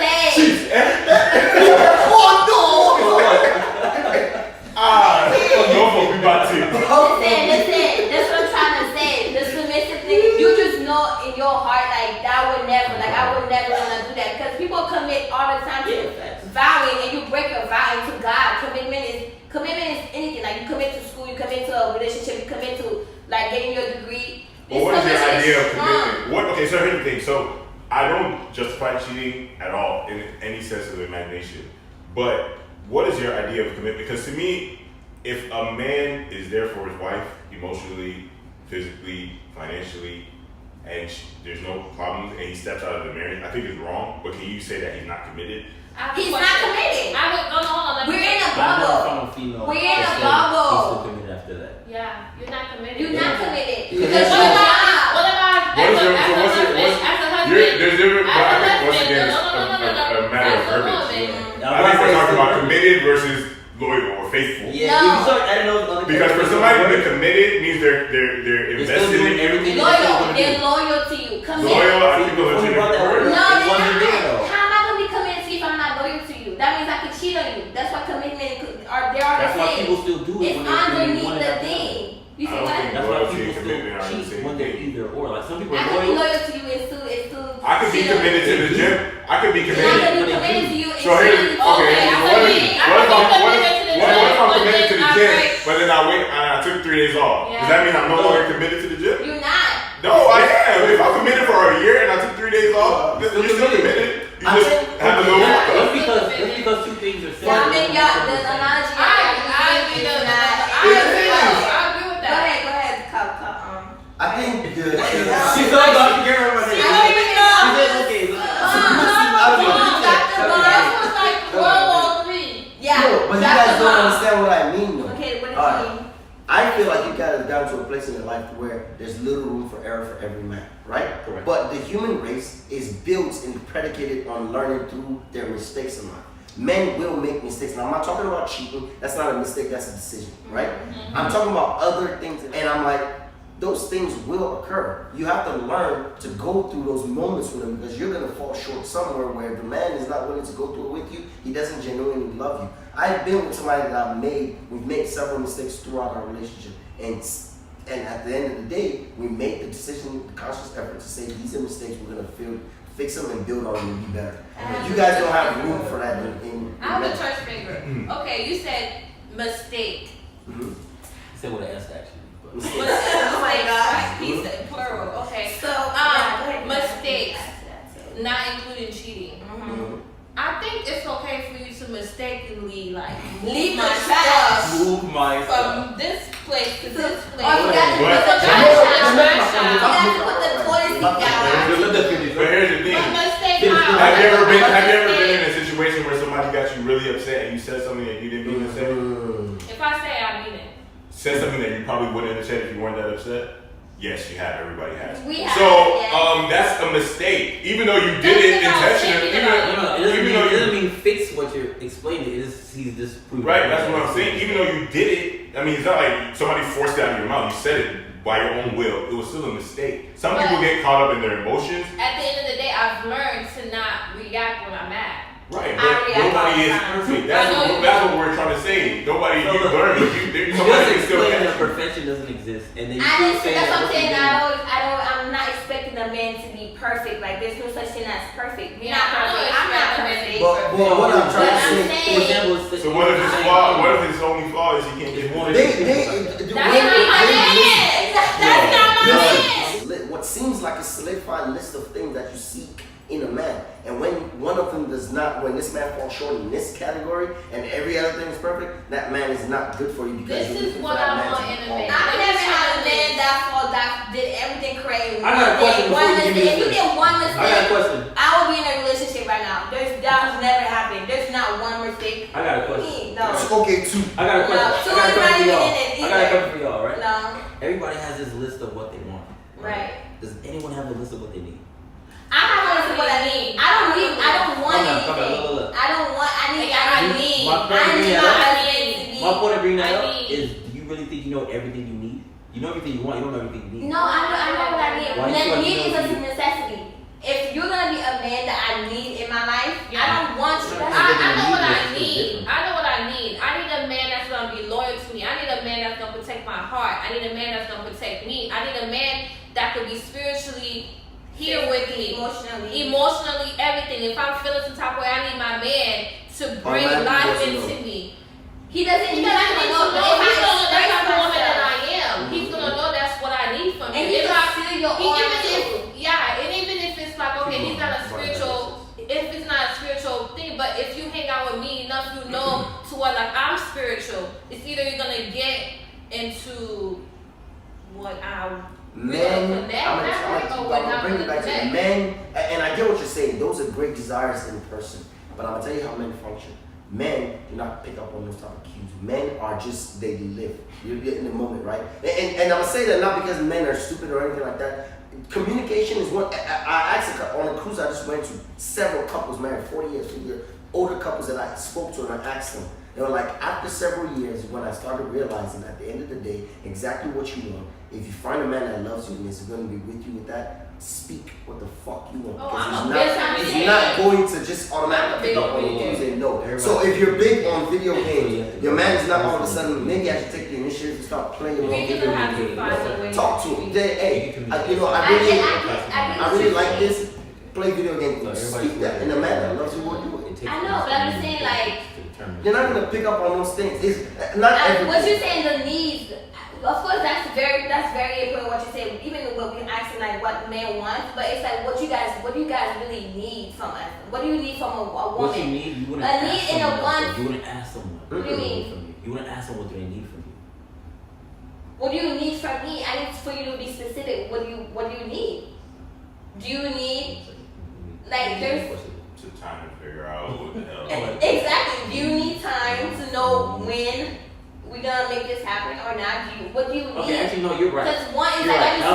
No, we about to. Listen. That's what I'm trying to say. The submissive thing, you just know in your heart, like I would never want to do that because people commit all the time to vowing, and you break your vow into God. Commitment is anything. Like you commit to school, you commit to a relationship, you commit to like getting your degree. Well, what is your idea of commitment? Okay, so here's the thing. So I I don't justify cheating at all in any sense of the imagination. But what is your idea of commitment? Because to me, if a man is there for his wife emotionally, physically, financially, and there's no problems, and he steps out of the marriage, I think it's wrong. But can you say that he's not committed? He's not committed. Hold on. We're in a bubble. We're in a bubble. He's still committed after that. Yeah, you're not committed. You're not committed. Because what about as a husband? There's different, but I think once again, it's a matter of verbiage. I think we're talking about committed versus loyal or faithful. Yeah, if you start adding those other because for somebody to be committed means they're invested in everything. Loyal, they're loyal to you. Committed. Loyal, I think those are two different words. No, they're not. How am I gonna be committed to you if I'm not loyal to you? That means I could cheat on you. That's what commitment are. They are the That's why same. people still do it. It's when they underneath want the it. thing. You see I don't what? think That's why loyalty people and commitment are still the same cheat when they're thing. either or. Like some people I are could be loyal. loyal to you and still I could be committed to the gym. I could be I committed. could be committed to you and So here's still. okay. What if I'm committed to the gym, but then I wait and I took 3 days off? Does that mean I'm no longer committed to the gym? You're not. No, I am. If I'm committed for a year and I took 3 days off, then you're still committed. You just have a little fuck up. Just because two things are Yeah, I similar. mean, y'all, the analogy. I agree with that. Go ahead, I think the She's so about to get her money. She don't even know. She said, okay, look. That was like World War III. Yeah. No, but you guys don't understand what I mean though. Okay, what Alright. do you mean? I feel like you got it down to a place in your life where there's little room for error for every man, right? Correct. But the human race is built and predicated on learning through their mistakes in life. Men will make mistakes. Now, I'm not talking about cheating. That's not a mistake. That's a decision, right? I'm talking about other things. And I'm like, those things will occur. You have to learn to go through those moments with them because you're going to fall short somewhere where the man is not willing to go through it with you. He doesn't genuinely love you. I've been with somebody that we've made several mistakes throughout our relationship. And at the end of the day, we make the decision, the conscious effort to say, these are mistakes, we're going to fix them and build on them and be better. You guys don't have room for that in I have a church finger. Okay, you said mistake. Mm-hmm. Say what I asked actually. Oh my God. He said plural. Okay. So, mistakes, not including cheating. Mm-hmm. I think it's okay for you to mistakenly leave my my stuff Move my from this place to this place. Oh, you got to What? put the You got to put the toilet seat down. But here's the thing. Have you ever been in a situation where somebody got you really upset and you said something that you didn't mean to say? If I say I mean it. Said something that you probably wouldn't have said if you weren't that upset? Yes, you have. Everybody has. We have, so, yes. That's a mistake. Even though you did it intentionally. It doesn't mean fix what you're explaining. He's just proving. Right, that's what I'm saying. Even though you did it, I mean, it's not like somebody forced it out of your mouth. You said it by your own will. It was still a mistake. Some people get caught up in their emotions. At the end of the day, I've learned to not react when I'm mad. Right, but nobody is perfect. That's what we're trying to say. Nobody, you learn, but somebody can still explain that catch you. perfection doesn't exist, and then you I still didn't. say That's what I'm what saying. you're I'm not expecting a man to be perfect. Like there's no such thing as perfect. We're Yeah, not perfect. I'm not perfect. But what I'm trying to say, For example, it's So what if his flaw? What if his only flaw is he can't get one? That's not my man. That's not my man. What seems like a solidified list of things that you seek in a man, and when one of them does not, when this man falls short in this category, and every other thing is perfect, that man is not good for you because This you're is looking what for that I man want to in a fall. man. I've never had a man that did everything correctly. I got a question before you give me If you this. did one I got a mistake, question. I would be in a relationship right now. That's never happened. There's not one mistake. I got a question. No. Okay, two. I got a question. No, I got a two is question not for even y'all. in it I got a either. question for y'all, right? No. Everybody has this list of what they want. Right. Does anyone have a list of what they need? I have a list of what I need. I don't want Come on, anything. look. I don't want. I need. My point I of need bringing my that husband to be. My point of bringing that I up need- is, do you really think you know everything you need? You know everything you want. You don't know everything you need. No, I know what I need. Why you feel like Need you is don't a need? necessity. If you're gonna be a man that I need in my life, I don't want you. I know what I need. I know what I need. I need a man that's gonna be loyal to me. I need a man that's gonna protect my heart. I need a man that's gonna protect me. I need a man that could be spiritually here with me, emotionally, everything. If I'm feeling some type of way, I need my man to bring life into me. He doesn't. Because I need to know. He's gonna know that's the woman that I am. Mm-hmm. He's gonna know that's what I need from And me. he can feel your aura too. And even if it's like, okay, he's not a like I'm spiritual. It's either you're gonna get into what Men, I'm gonna bring it back to the men, and I get what you're saying. Those are great desires in person, but I'm gonna tell you how men function. Men do not pick up on those type of cues. Men are just, they live. You're in the moment, right? And I'm gonna say that not because men are stupid or anything like that. Communication is one. I asked on a cruise I just went to, several couples married 40 years, 50 years, older couples that I spoke to, and I asked them. They were like, after several years, when I started realizing at the end of the day exactly what you want. If you find a man that loves you and is going to be with you with that, speak what the fuck you want. Because he's not going to just automatically pick up on the cues and know. So if you're big on video games, your man is not all of a sudden, maybe I should take the initiative and start playing on video games. Talk to him. Hey, I really like this. Play video games. Speak that. And the man that loves you will do it. I know, but I'm saying like, you're not going to pick up on those things. It's not everything. What you're saying, the needs. Of course, that's very important. What you say, even when we're asking like what men want, but it's like what do you guys really need from us? What do you need from a woman? What you need, you wouldn't a need in a one. You wouldn't ask someone. What do you mean? You wouldn't ask them what they need from you. What do you need from me? I need for you to be specific. What do you need? Do you need like there's time to figure out what the hell. Exactly. Do you need time to know when we're gonna make this happen or not? What do you need? Okay, actually, no, you're right. Because one is you're like, right. I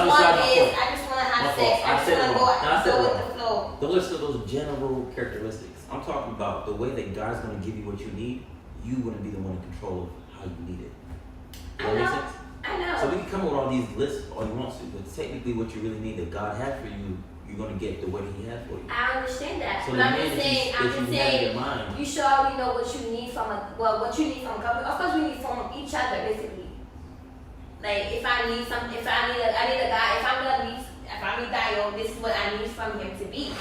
just want to have sex. I just want to go with the flow. Those are still those general characteristics. I'm talking about the way that God's going to give you what you need. You wouldn't be the one in control of how you need it. Does that make sense? I know. So we can come up with all these lists all you want to, but technically what you really need that God had for you, you're going to get the way that He had for you. I understand that. So but I'm just saying, you should already know what you need from what you need from a couple. Of course, we need from each other, basically. Like, if I need something, I need a guy, if I meet Dio, this is what I need from him to be.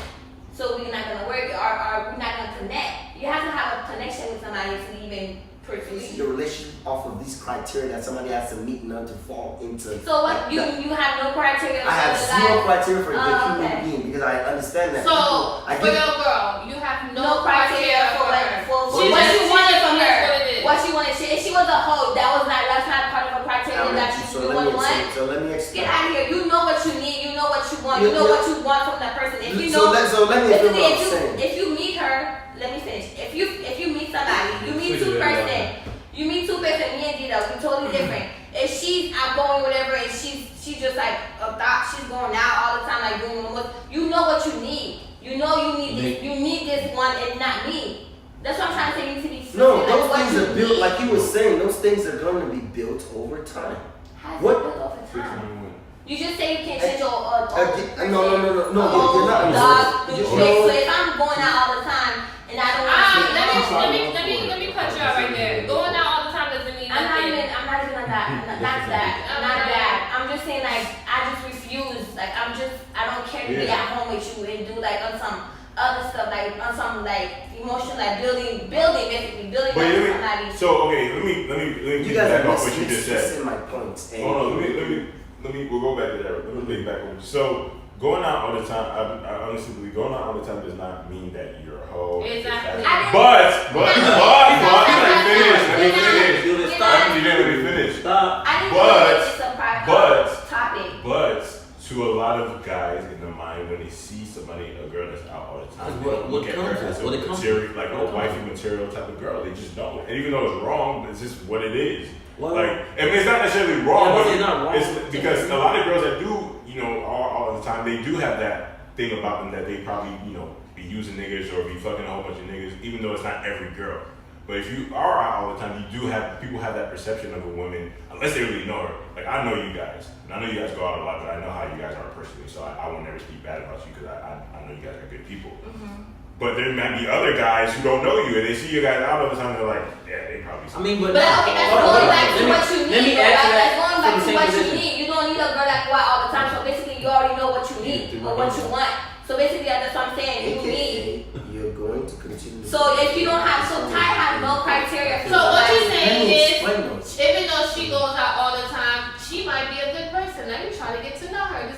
So we're not going to work, or we're not going to connect. You have to have a connection with somebody to even pursue. The relationship off of these criteria that somebody has to meet in order to fall into. So what you have no criteria? I have zero criteria for a good human being because I understand that. So for your girl, you have no criteria for what you wanted from her. What she wanted. If she was a hoe, that's not part of a criteria that you want. So let me explain. Get out of here. You know what you need. You know what you want. You know what you want from that person. If you know. So let me explain what I'm saying. If you meet her, let me finish. If you meet somebody, you meet two person. You meet two person. Me and Dita, we totally different. If she's outgoing, whatever, and she's just like a thought, she's going out all the time, like doing what you know what you need. You know you need this. You need this one, and not me. That's what I'm trying to say. You need to be specific. No, those things are built, like he was saying, those things are going to be built over time. How's it built over time? You just say you can't change your No, you're not understanding. So if I'm going out all the time and I don't want to let me cut you out right there. Going out all the time doesn't mean I'm not even like that. Not that. I'm just saying like I just refuse. Like I don't care to be at home with you and do like on some other stuff, like on some like emotional, like building basically somebody. So okay, let me you guys back are off what you just said. My points. Hold on, we'll go back to that. Let me bring back over. So going out all the time, I honestly believe going out all the time does not mean that you're a hoe. Exactly. But let me finish. Stop. But to a lot of guys in the mind, when they see a girl that's out all the time, they don't look at her as a wifey material type of girl. They just don't. And even though it's wrong, it's just what it is. Well, it's not necessarily wrong, but it's not wrong. It's because a lot of girls that do, all the time, they do have that thing about them that they probably, be using niggas or be fucking a whole bunch of niggas, even though it's not every girl. But if you are out all the time, people have that perception of a woman, unless they really know her. Like, I know you guys, and I know you guys go out a lot, but I know how you guys are personally, so I won't never speak bad about you because I know you guys are good people. Mm-hmm. But there might be other guys who don't know you, and they see you guys out all the time, they're like, yeah, they probably see you. But okay, that's going back to what you need. That's going back to what you need. You don't need a girl that go out all the time, so basically you already know what you need or what you want. So basically that's what I'm saying. You're going to continue. So if you don't have, Ty has no criteria. So what you're saying is, even though she goes out all the time, she might be a good person. Now you're trying to get to know her.